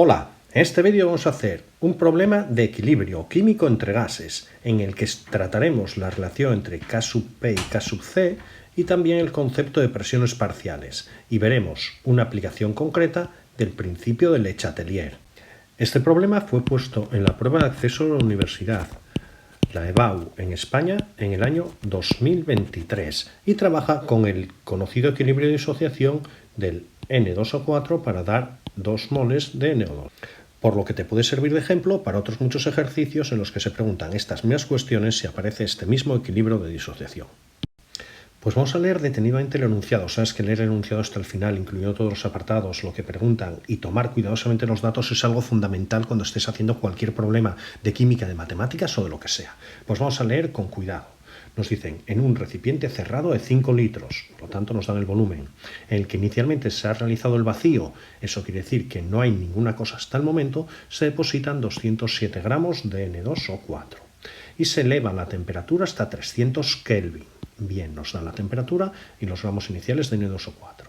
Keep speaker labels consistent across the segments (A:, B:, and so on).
A: Hola, en este vídeo vamos a hacer un problema de equilibrio químico entre gases, en el que trataremos la relación entre K sub P y K sub C y también el concepto de presiones parciales, y veremos una aplicación concreta del principio de Le Chatelier. Este problema fue puesto en la prueba de acceso a la universidad, la EBAU en España, en el año 2023, y trabaja con el conocido equilibrio de disociación del N2O4 para dar 2 moles de NO2. Por lo que te puede servir de ejemplo para otros muchos ejercicios en los que se preguntan estas mismas cuestiones si aparece este mismo equilibrio de disociación. Pues vamos a leer detenidamente el enunciado. Sabes que leer el enunciado hasta el final, incluyendo todos los apartados, lo que preguntan, y tomar cuidadosamente los datos es algo fundamental cuando estés haciendo cualquier problema de química, de matemáticas o de lo que sea. Pues vamos a leer con cuidado. Nos dicen, en un recipiente cerrado de 5 litros, por lo tanto nos dan el volumen, en el que inicialmente se ha realizado el vacío, eso quiere decir que no hay ninguna cosa hasta el momento, se depositan 207 gramos de N2O4 y se eleva la temperatura hasta 300 Kelvin. Bien, nos dan la temperatura y los gramos iniciales de N2O4.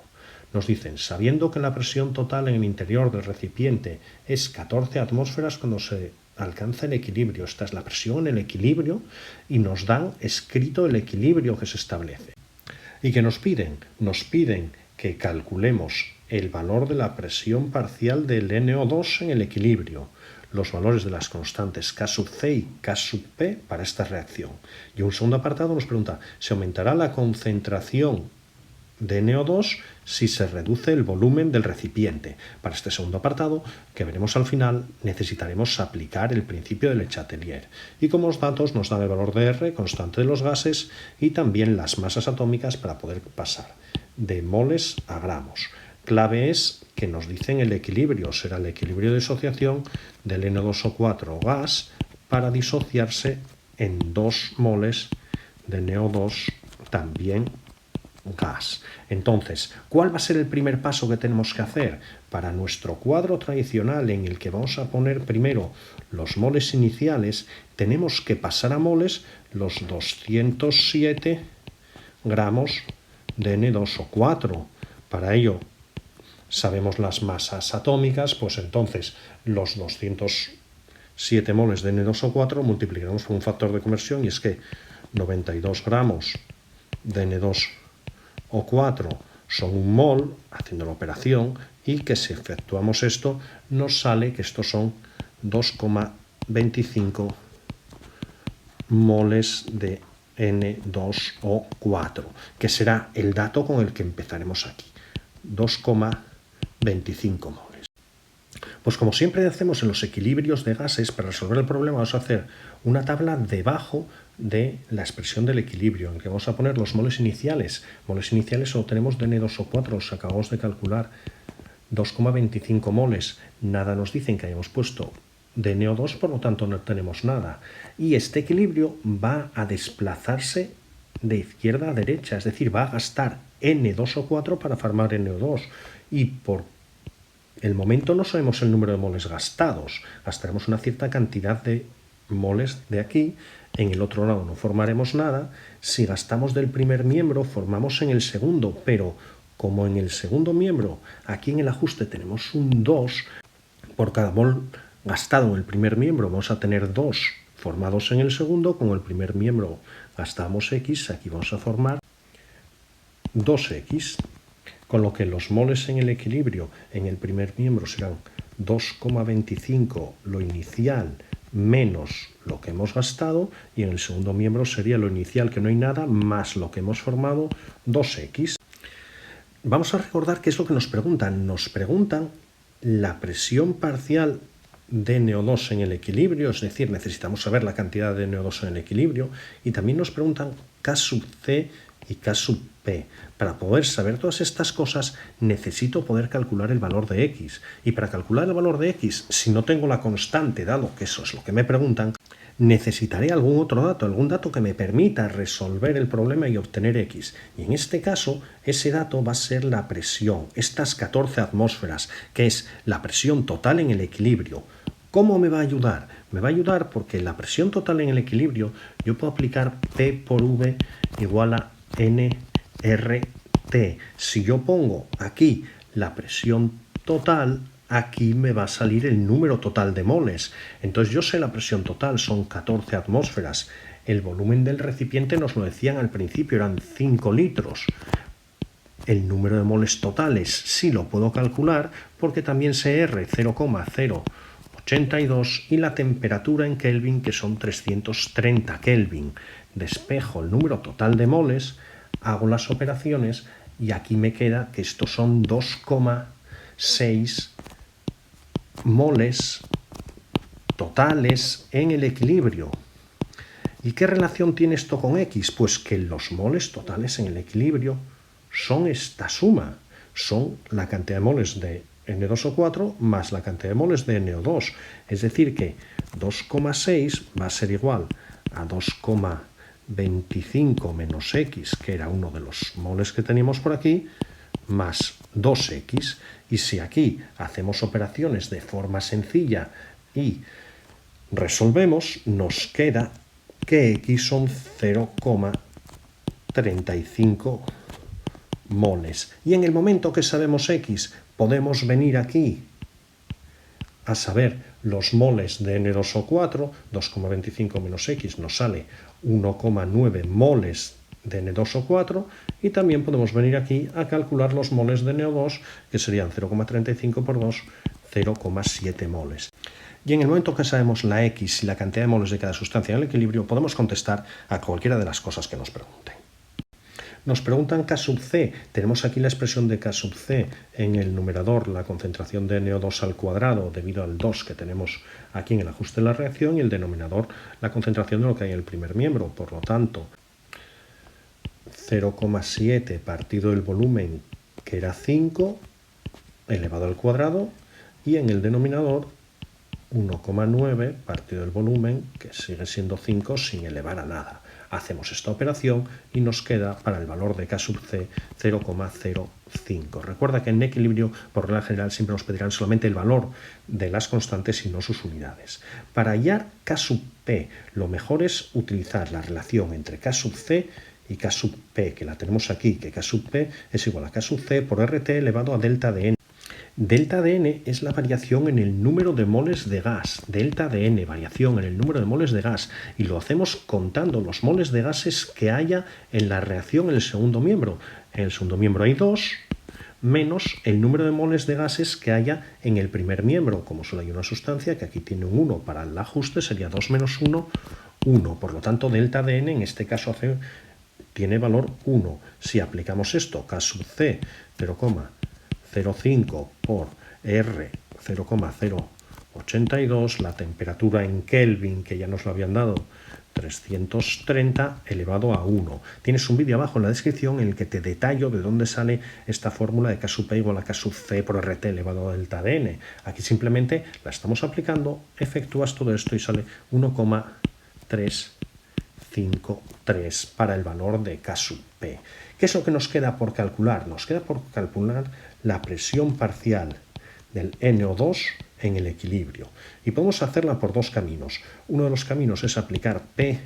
A: Nos dicen, sabiendo que la presión total en el interior del recipiente es 14 atmósferas cuando se alcanza el equilibrio. Esta es la presión, el equilibrio, y nos dan escrito el equilibrio que se establece. ¿Y qué nos piden? Nos piden que calculemos el valor de la presión parcial del NO2 en el equilibrio, los valores de las constantes K sub C y K sub P para esta reacción. Y un segundo apartado nos pregunta, ¿se aumentará la concentración de NO2 si se reduce el volumen del recipiente? Para este segundo apartado, que veremos al final, necesitaremos aplicar el principio de Le Chatelier. Y como datos nos dan el valor de R, constante de los gases, y también las masas atómicas para poder pasar de moles a gramos. Clave es que nos dicen el equilibrio, será el equilibrio de disociación del N2O4 gas para disociarse en 2 moles de NO2 también gas. Entonces, ¿cuál va a ser el primer paso que tenemos que hacer? Para nuestro cuadro tradicional en el que vamos a poner primero los moles iniciales, tenemos que pasar a moles los 207 gramos de N2O4. Para ello, sabemos las masas atómicas, pues entonces los 207 moles de N2O4 multiplicaremos por un factor de conversión, y es que 92 gramos de N2O4 son un mol, haciendo la operación, y que si efectuamos esto, nos sale que estos son 2,25 moles de N2O4, que será el dato con el que empezaremos aquí, 2,25 moles. Pues como siempre hacemos en los equilibrios de gases, para resolver el problema vamos a hacer una tabla debajo de la expresión del equilibrio, en el que vamos a poner los moles iniciales. Moles iniciales solo tenemos de N2O4, los acabamos de calcular, 2,25 moles. Nada nos dicen que hayamos puesto de NO2, por lo tanto no tenemos nada. Y este equilibrio va a desplazarse de izquierda a derecha, es decir, va a gastar N2O4 para formar NO2. Y por el momento no sabemos el número de moles gastados. Gastaremos una cierta cantidad de moles de aquí. En el otro lado no formaremos nada. Si gastamos del primer miembro, formamos en el segundo, pero como en el segundo miembro, aquí en el ajuste tenemos un 2, por cada mol gastado en el primer miembro vamos a tener 2 formados en el segundo. Como el primer miembro gastamos X, aquí vamos a formar 2X, con lo que los moles en el equilibrio en el primer miembro serán 2,25 lo inicial menos lo que hemos gastado, y en el segundo miembro sería lo inicial, que no hay nada, más lo que hemos formado, 2X. Vamos a recordar qué es lo que nos preguntan. Nos preguntan la presión parcial de NO2 en el equilibrio, es decir, necesitamos saber la cantidad de NO2 en el equilibrio, y también nos preguntan K sub C y K sub P. Para poder saber todas estas cosas necesito poder calcular el valor de X, y para calcular el valor de X, si no tengo la constante, dado que eso es lo que me preguntan, necesitaré algún otro dato, algún dato que me permita resolver el problema y obtener X. Y en este caso, ese dato va a ser la presión, estas 14 atmósferas, que es la presión total en el equilibrio. ¿Cómo me va a ayudar? Me va a ayudar porque la presión total en el equilibrio, yo puedo aplicar P por V igual a nRT. Si yo pongo aquí la presión total, aquí me va a salir el número total de moles. Entonces yo sé la presión total, son 14 atmósferas. El volumen del recipiente nos lo decían al principio, eran 5 litros. El número de moles totales sí lo puedo calcular porque también sé R 0,082 y la temperatura en Kelvin, que son 330 Kelvin. Despejo el número total de moles, hago las operaciones y aquí me queda que estos son 2,6 moles totales en el equilibrio. ¿Y qué relación tiene esto con X? Pues que los moles totales en el equilibrio son esta suma, son la cantidad de moles de N2O4 más la cantidad de moles de NO2. Es decir que 2,6 va a ser igual a 2,25 menos X, que era uno de los moles que teníamos por aquí, más 2X. Y si aquí hacemos operaciones de forma sencilla y resolvemos, nos queda que X son 0,35 moles. Y en el momento que sabemos X, podemos venir aquí a saber los moles de N2O4, 2,25 menos X nos sale 1,9 moles de N2O4 y también podemos venir aquí a calcular los moles de NO2, que serían 0,35 por 2, 0,7 moles. Y en el momento que sabemos la X y la cantidad de moles de cada sustancia en el equilibrio, podemos contestar a cualquiera de las cosas que nos pregunten. Nos preguntan K sub C. Tenemos aquí la expresión de K sub C en el numerador, la concentración de NO2 al cuadrado debido al 2 que tenemos aquí en el ajuste de la reacción, y el denominador, la concentración de lo que hay en el primer miembro. Por lo tanto, 0,7 partido el volumen, que era 5, elevado al cuadrado, y en el denominador 1,9 partido el volumen, que sigue siendo 5 sin elevar a nada. Hacemos esta operación y nos queda para el valor de K sub C 0,05. Recuerda que en equilibrio, por regla general, siempre nos pedirán solamente el valor de las constantes y no sus unidades. Para hallar K sub P, lo mejor es utilizar la relación entre K sub C y K sub P, que la tenemos aquí, que K sub P es igual a K sub C por RT elevado a delta de N. Delta de N es la variación en el número de moles de gas. Delta de N, variación en el número de moles de gas. Y lo hacemos contando los moles de gases que haya en la reacción en el segundo miembro. En el segundo miembro hay 2, menos el número de moles de gases que haya en el primer miembro. Como solo hay una sustancia, que aquí tiene un 1 para el ajuste, sería 2 menos 1, 1. Por lo tanto, delta de N en este caso tiene valor 1. Si aplicamos esto, K sub C, 0,05 por R 0,082, la temperatura en Kelvin, que ya nos lo habían dado, 330 elevado a 1. Tienes un vídeo abajo en la descripción en el que te detallo de dónde sale esta fórmula de K sub P igual a K sub C por RT elevado a delta de N. Aquí simplemente la estamos aplicando, efectúas todo esto y sale 1,353 para el valor de K sub P. ¿Qué es lo que nos queda por calcular? Nos queda por calcular la presión parcial del NO2 en el equilibrio. Y podemos hacerla por dos caminos. Uno de los caminos es aplicar P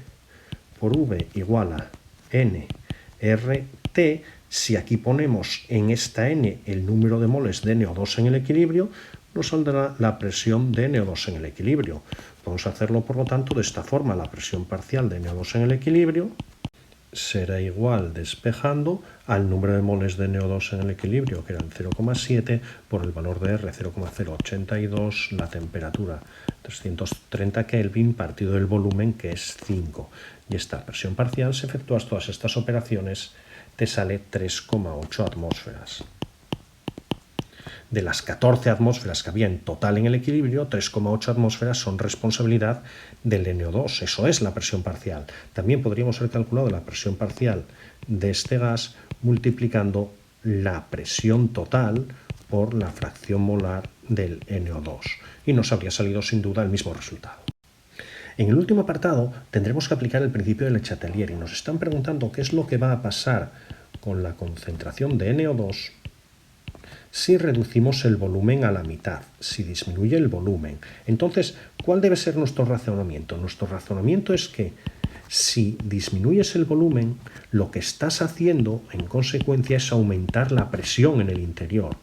A: por V igual a nRT. Si aquí ponemos en esta N el número de moles de NO2 en el equilibrio, nos saldrá la presión de NO2 en el equilibrio. Podemos hacerlo, por lo tanto, de esta forma. La presión parcial de NO2 en el equilibrio será igual, despejando, al número de moles de NO2 en el equilibrio, que eran 0,7, por el valor de R, 0,082, la temperatura, 330 Kelvin, partido del volumen, que es 5. Y esta presión parcial, si efectúas todas estas operaciones, te sale 3,8 atmósferas. De las 14 atmósferas que había en total en el equilibrio, 3,8 atmósferas son responsabilidad del NO2. Eso es la presión parcial. También podríamos haber calculado la presión parcial de este gas multiplicando la presión total por la fracción molar del NO2. Y nos habría salido sin duda el mismo resultado. En el último apartado tendremos que aplicar el principio de Le Chatelier y nos están preguntando qué es lo que va a pasar con la concentración de NO2 si reducimos el volumen a la mitad, si disminuye el volumen. Entonces, ¿cuál debe ser nuestro razonamiento? Nuestro razonamiento es que si disminuyes el volumen, lo que estás haciendo en consecuencia es aumentar la presión en el interior.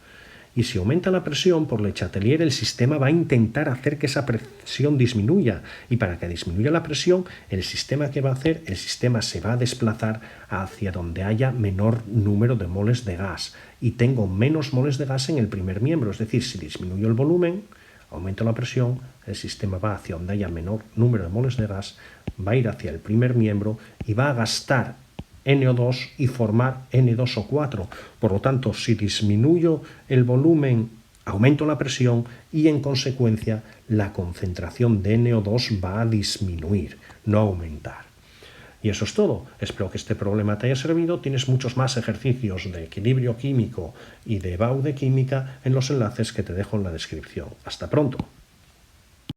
A: Y si aumenta la presión por Le Chatelier, el sistema va a intentar hacer que esa presión disminuya. Y para que disminuya la presión, el sistema que va a hacer, el sistema se va a desplazar hacia donde haya menor número de moles de gas. Y tengo menos moles de gas en el primer miembro. Es decir, si disminuyo el volumen, aumento la presión, el sistema va hacia donde haya menor número de moles de gas, va a ir hacia el primer miembro y va a gastar NO2 y formar N2O4. Por lo tanto, si disminuyo el volumen, aumento la presión y en consecuencia la concentración de NO2 va a disminuir, no aumentar. Y eso es todo. Espero que este problema te haya servido. Tienes muchos más ejercicios de equilibrio químico y de BAU de química en los enlaces que te dejo en la descripción. Hasta pronto.